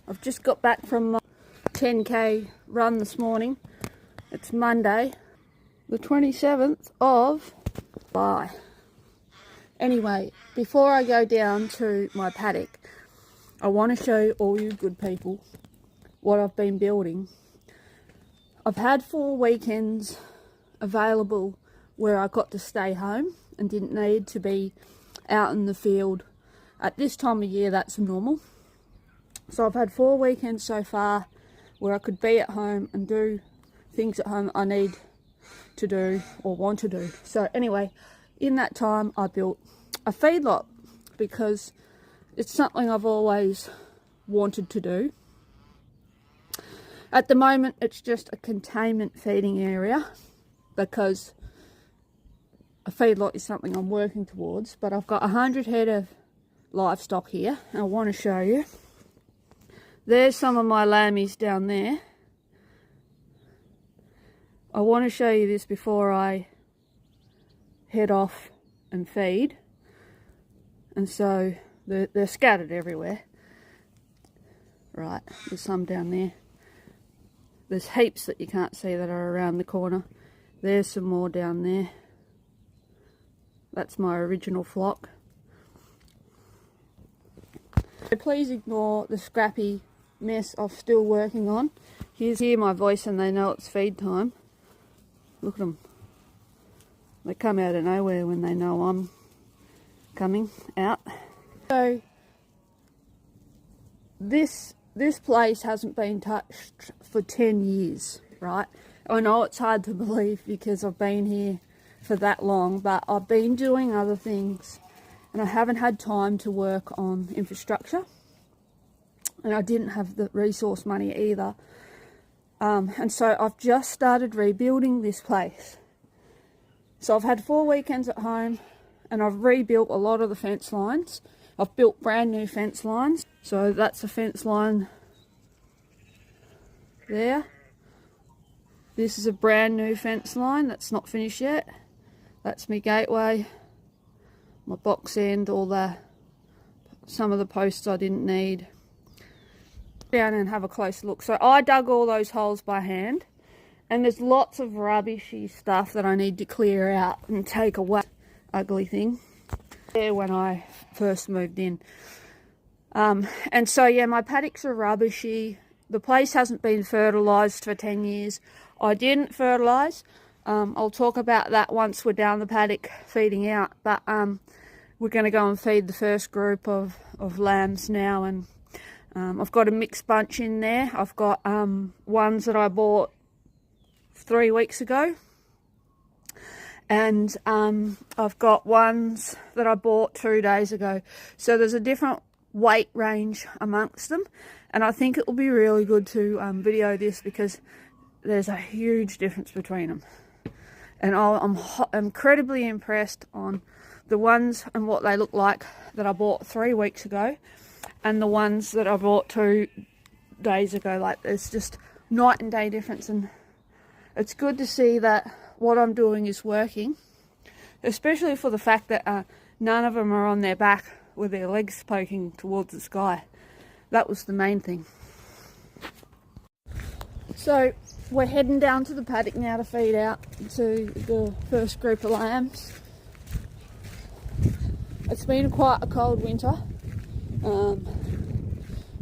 I've just got back from my 10k run this morning. It's Monday, the 27th of July. Anyway, before I go down to my paddock, I want to show all you good people what I've been building. I've had 4 weekends available where I got to stay home and didn't need to be out in the field. At this time of year, that's normal. So I've had 4 weekends so far where I could be at home and do things at home I need to do or want to do. So anyway, in that time I built a feedlot because it's something I've always wanted to do. At the moment it's just a containment feeding area because a feedlot is something I'm working towards, but I've got 100 head of livestock here and I want to show you. There's some of my lammies down there. I want to show you this before I head off and feed. And so they're scattered everywhere. Right, there's some down there. There's heaps that you can't see that are around the corner. There's some more down there. That's my original flock. So please ignore the scrappy mess I'm still working on. Hear my voice and they know it's feed time. Look at them. They come out of nowhere when they know I'm coming out. So this place hasn't been touched for 10 years, right? I know it's hard to believe because I've been here for that long, but I've been doing other things and I haven't had time to work on infrastructure. And I didn't have the resource money either. And so I've just started rebuilding this place. So I've had 4 weekends at home and I've rebuilt a lot of the fence lines. I've built brand new fence lines. So that's a fence line there. This is a brand new fence line that's not finished yet. That's my gateway, my box end, some of the posts I didn't need. Down and have a close look. So I dug all those holes by hand and there's lots of rubbishy stuff that I need to clear out and take away. Ugly thing there when I first moved in. And so yeah, my paddocks are rubbishy. The place hasn't been fertilised for 10 years. I didn't fertilise. I'll talk about that once we're down the paddock feeding out, but we're going to go and feed the first group of lambs now. And I've got a mixed bunch in there. I've got ones that I bought 3 weeks ago. And I've got ones that I bought 2 days ago. So there's a different weight range amongst them. And I think it will be really good to video this because there's a huge difference between them. And I'm incredibly impressed on the ones and what they look like that I bought 3 weeks ago. And the ones that I bought 2 days ago. Like, there's just night and day difference, and it's good to see that what I'm doing is working, especially for the fact that none of them are on their back with their legs poking towards the sky. That was the main thing. So we're heading down to the paddock now to feed out to the first group of lambs. It's been quite a cold winter.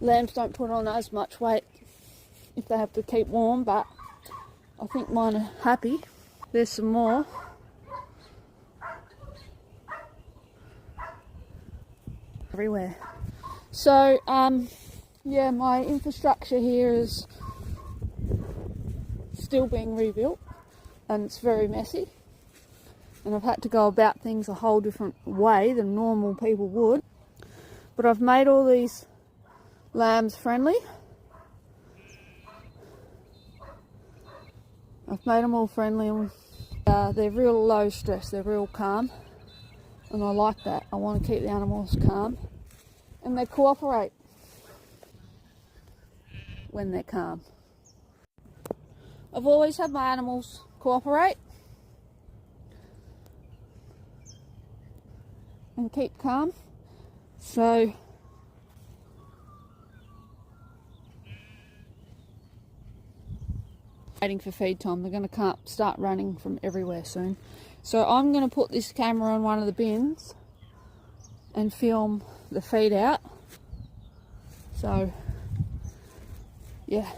Lambs don't put on as much weight if they have to keep warm, but I think mine are happy. There's some more. Everywhere. So yeah, my infrastructure here is still being rebuilt and it's very messy, and I've had to go about things a whole different way than normal people would. But I've made all these lambs friendly. I've made them all friendly and they're real low stress, they're real calm, and I like that. I want to keep the animals calm and they cooperate when they're calm. I've always had my animals cooperate and keep calm. So waiting for feed time. They're going to start running from everywhere soon. So I'm going to put this camera on one of the bins and film the feed out. So yeah,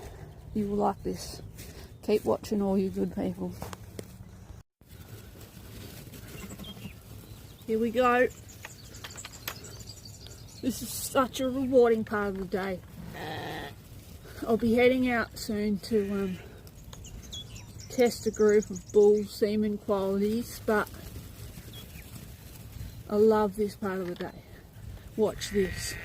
you will like this. Keep watching, all you good people. Here we go. This is such a rewarding part of the day. I'll be heading out soon to test a group of bull semen qualities, but I love this part of the day. Watch this.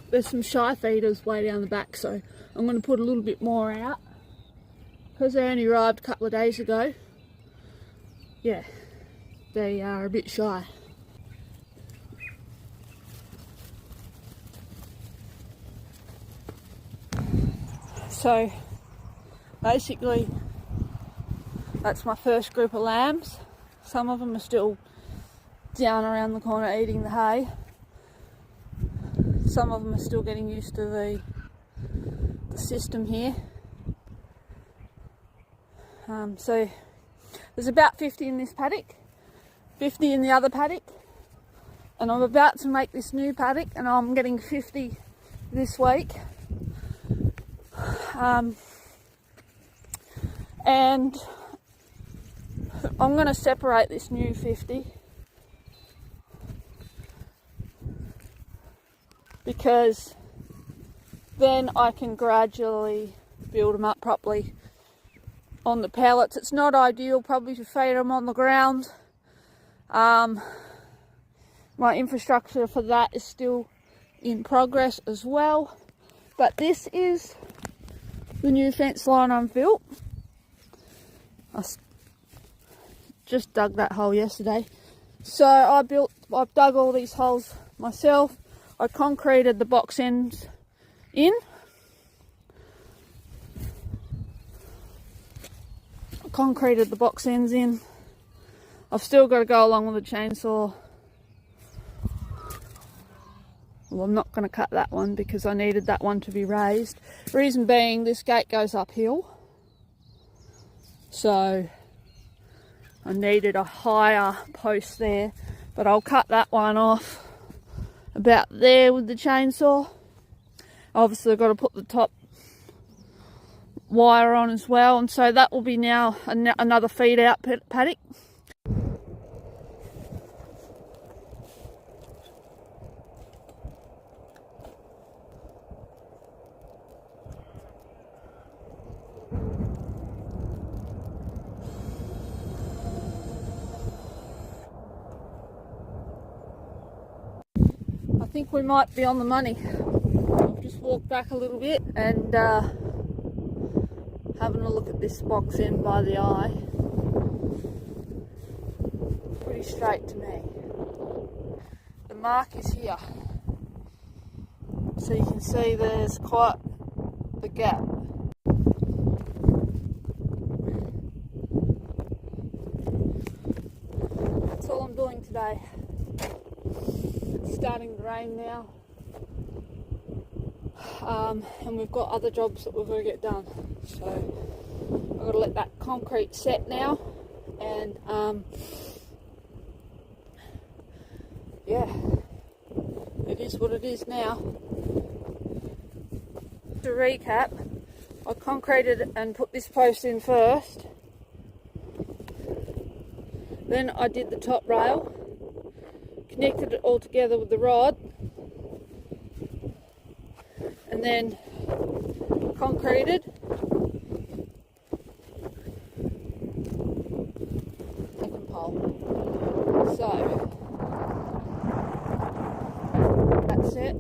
There's some shy feeders way down the back, so I'm going to put a little bit more out because they only arrived a couple of days ago. Yeah, they are a bit shy. So basically that's my first group of lambs. Some of them are still down around the corner eating the hay. Some of them are still getting used to the system here. So there's about 50 in this paddock, 50 in the other paddock, and I'm about to make this new paddock, and I'm getting 50 this week. And I'm going to separate this new 50 because then I can gradually build them up properly on the pallets. It's not ideal probably to feed them on the ground. My infrastructure for that is still in progress as well. But this is the new fence line I've built. I just dug that hole yesterday. So I've dug all these holes myself. I concreted the box ends in. I've still got to go along with the chainsaw. Well, I'm not going to cut that one because I needed that one to be raised. Reason being, this gate goes uphill. So I needed a higher post there. But I'll cut that one off about there with the chainsaw. Obviously I've got to put the top wire on as well, and so that will be now another feed out paddock. I think we might be on the money. I've just walked back a little bit and having a look at this box end by the eye. Pretty straight to me. The mark is here. So you can see there's quite the gap. That's all I'm doing today. It's starting to rain now. And we've got other jobs that we've got to get done. So I've got to let that concrete set now. And yeah, it is what it is now. To recap, I concreted and put this post in first. Then I did the top rail, connected it all together with the rod, and then concreted. Second pole. So that's it.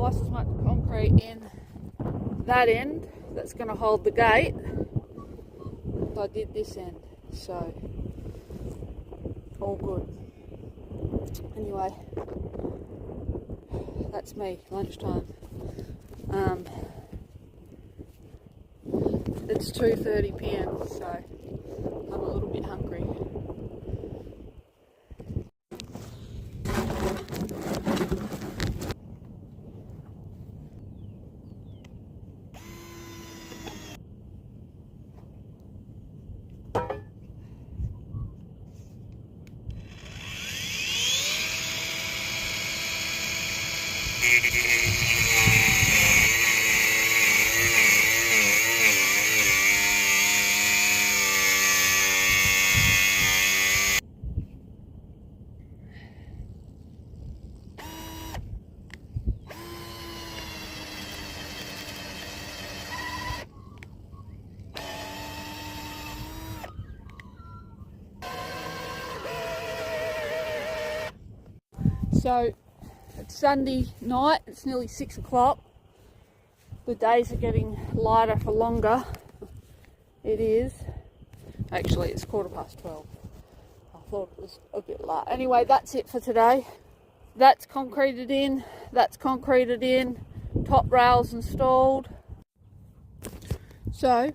twice as much concrete in that end that's going to hold the gate as I did this end, so all good. Anyway, that's me, lunchtime. It's 2:30 p.m, so I'm a little bit hungry. So it's Sunday night, it's nearly 6 o'clock. The days are getting lighter for longer. It is. Actually, it's 12:15. I thought it was a bit light. Anyway, that's it for today. That's concreted in, that's concreted in, top rails installed. So,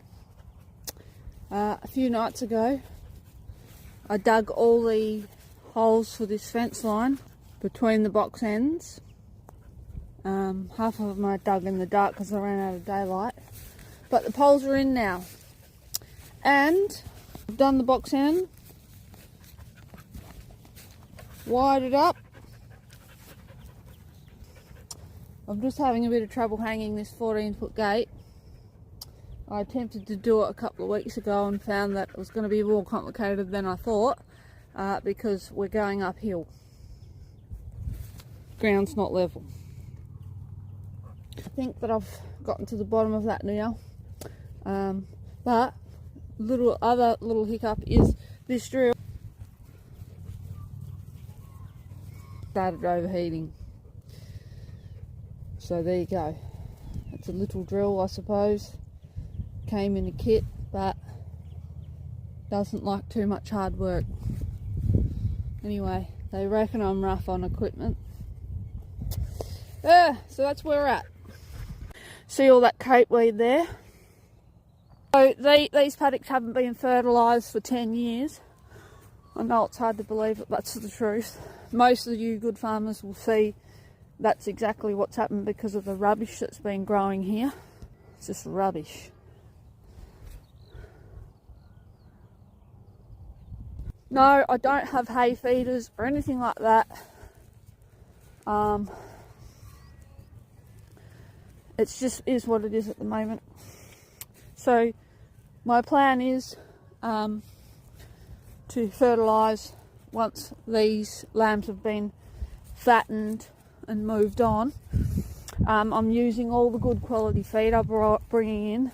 a few nights ago, I dug all the holes for this fence line between the box ends. Half of them I dug in the dark because I ran out of daylight. But the poles are in now. And I've done the box end, wired it up. I'm just having a bit of trouble hanging this 14-foot gate. I attempted to do it a couple of weeks ago and found that it was going to be more complicated than I thought, because we're going uphill. Ground's not level. I think that I've gotten to the bottom of that now, but other little hiccup is this drill started overheating. So there you go. It's a little drill, I suppose. Came in a kit, but doesn't like too much hard work. Anyway, they reckon I'm rough on equipment. So that's where we're at. See all that capeweed there? So these paddocks haven't been fertilised for 10 years. I know it's hard to believe, but that's the truth. Most of you good farmers will see that's exactly what's happened because of the rubbish that's been growing here. It's just rubbish. No, I don't have hay feeders or anything like that. It's just is what it is at the moment. So my plan is to fertilise once these lambs have been fattened and moved on. I'm using all the good quality feed I'm bringing in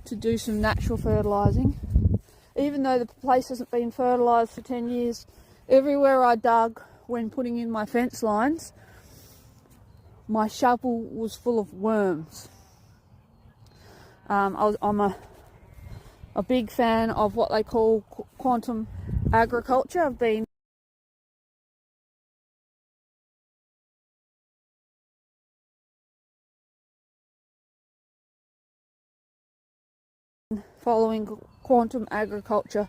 to do some natural fertilising. Even though the place hasn't been fertilised for 10 years, everywhere I dug when putting in my fence lines, my shovel was full of worms. I'm a big fan of what they call quantum agriculture. I've been following quantum agriculture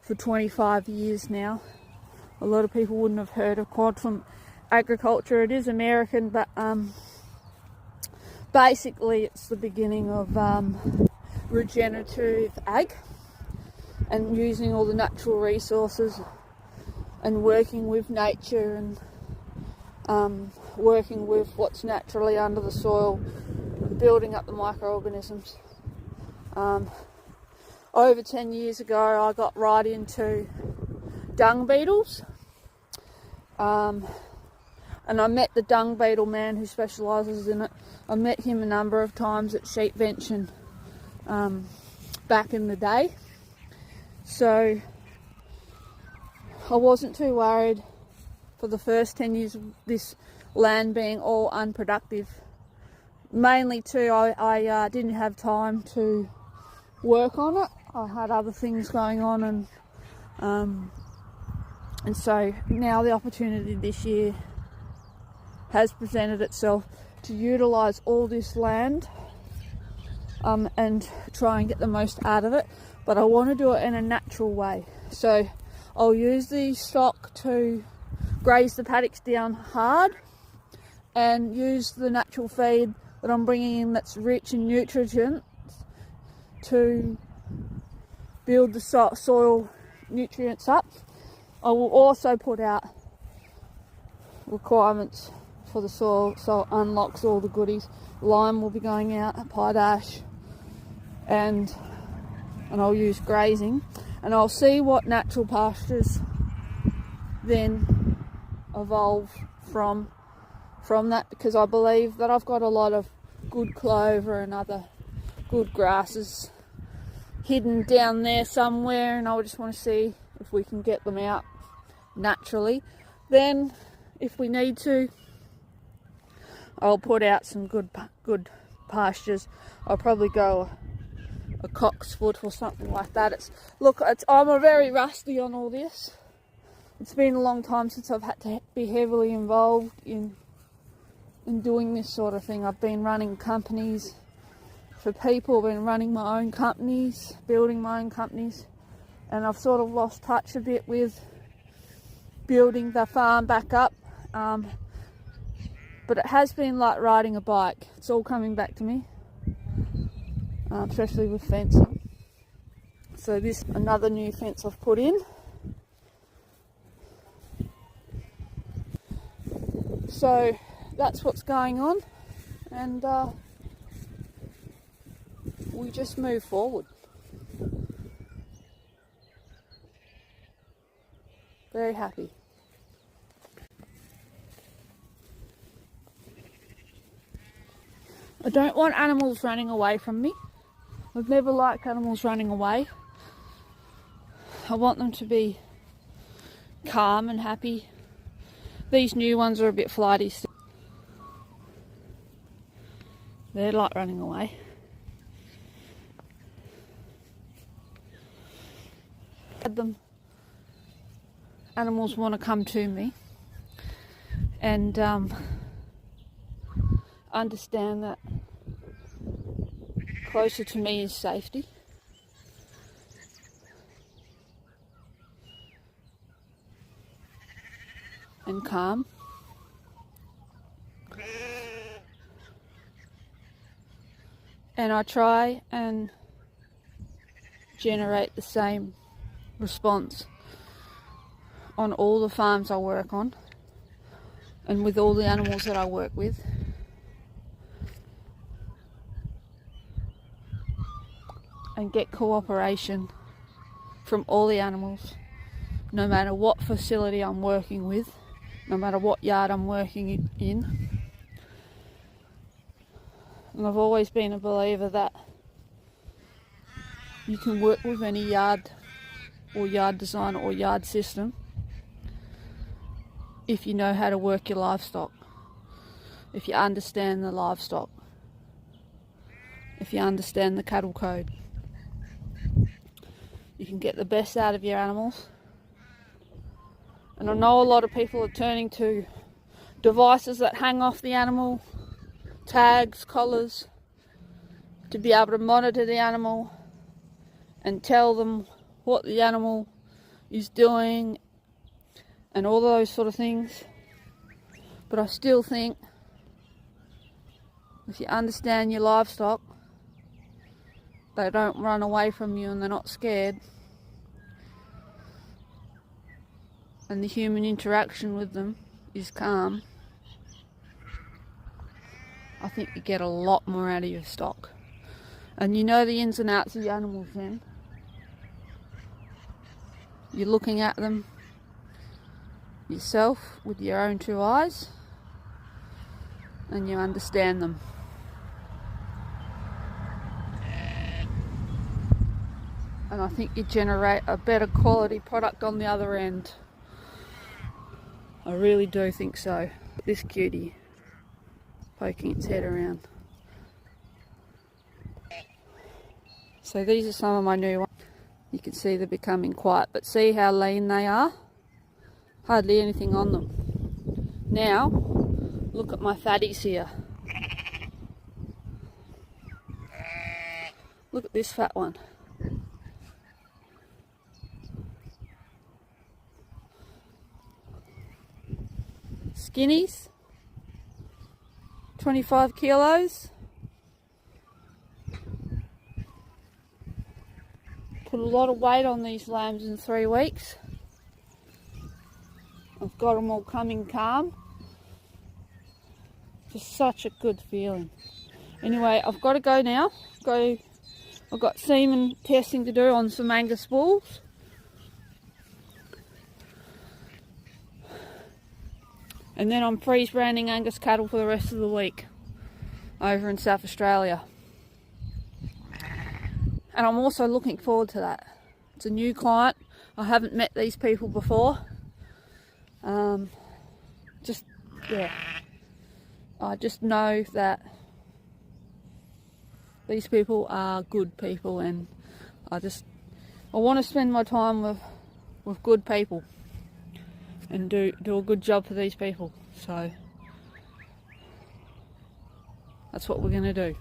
for 25 years now. A lot of people wouldn't have heard of quantum agriculture. It is American, but basically it's the beginning of regenerative ag and using all the natural resources and working with nature and working with what's naturally under the soil and building up the microorganisms. Over 10 years ago I got right into dung beetles, and I met the dung beetle man who specialises in it. I met him a number of times at Sheepvention back in the day, so I wasn't too worried for the first 10 years of this land being all unproductive mainly too, I didn't have time to work on it. I had other things going on, and so now the opportunity this year has presented itself to utilise all this land and try and get the most out of it, but I want to do it in a natural way. So I'll use the stock to graze the paddocks down hard and use the natural feed that I'm bringing in that's rich in nutrients to build the soil nutrients up. I will also put out requirements for the soil so it unlocks all the goodies. Lime will be going out, potash, and I'll use grazing, and I'll see what natural pastures then evolve from that, because I believe that I've got a lot of good clover and other good grasses hidden down there somewhere, and I just want to see if we can get them out naturally. Then if we need to, I'll put out some good pastures. I'll probably go a cock's foot or something like that. I'm very rusty on all this. It's been a long time since I've had to be heavily involved in doing this sort of thing. I've been running companies for people, been running my own companies, building my own companies, and I've sort of lost touch a bit with building the farm back up. But it has been like riding a bike. It's all coming back to me, especially with fencing. So this is another new fence I've put in. So that's what's going on, and we just move forward. Very happy. I don't want animals running away from me. I've never liked animals running away. I want them to be calm and happy. These new ones are a bit flighty still. They're like running away. Animals want to come to me and understand that closer to me is safety. And calm. And I try and generate the same response on all the farms I work on and with all the animals that I work with. And get cooperation from all the animals, no matter what facility I'm working with, no matter what yard I'm working in. And I've always been a believer that you can work with any yard or yard design or yard system if you know how to work your livestock, if you understand the livestock, if you understand the cattle code. You can get the best out of your animals. And I know a lot of people are turning to devices that hang off the animal, tags, collars, to be able to monitor the animal and tell them what the animal is doing and all those sort of things. But I still think if you understand your livestock, they don't run away from you and they're not scared. And the human interaction with them is calm. I think you get a lot more out of your stock. And you know the ins and outs of the animals then. You're looking at them yourself with your own two eyes and you understand them. And I think you generate a better quality product on the other end. I really do think so. This cutie poking its head around. So these are some of my new ones. You can see they're becoming quiet, but see how lean they are? Hardly anything on them. Now, look at my fatties here. Look at this fat one. Skinnies, 25 kilos. Put a lot of weight on these lambs in 3 weeks. I've got them all coming calm. Just such a good feeling. Anyway, I've got to go now. I've got semen testing to do on some Angus bulls. And then I'm freeze branding Angus cattle for the rest of the week over in South Australia. And I'm also looking forward to that. It's a new client. I haven't met these people before. I just know that these people are good people, and I want to spend my time with good people and do a good job for these people. So that's what we're going to do.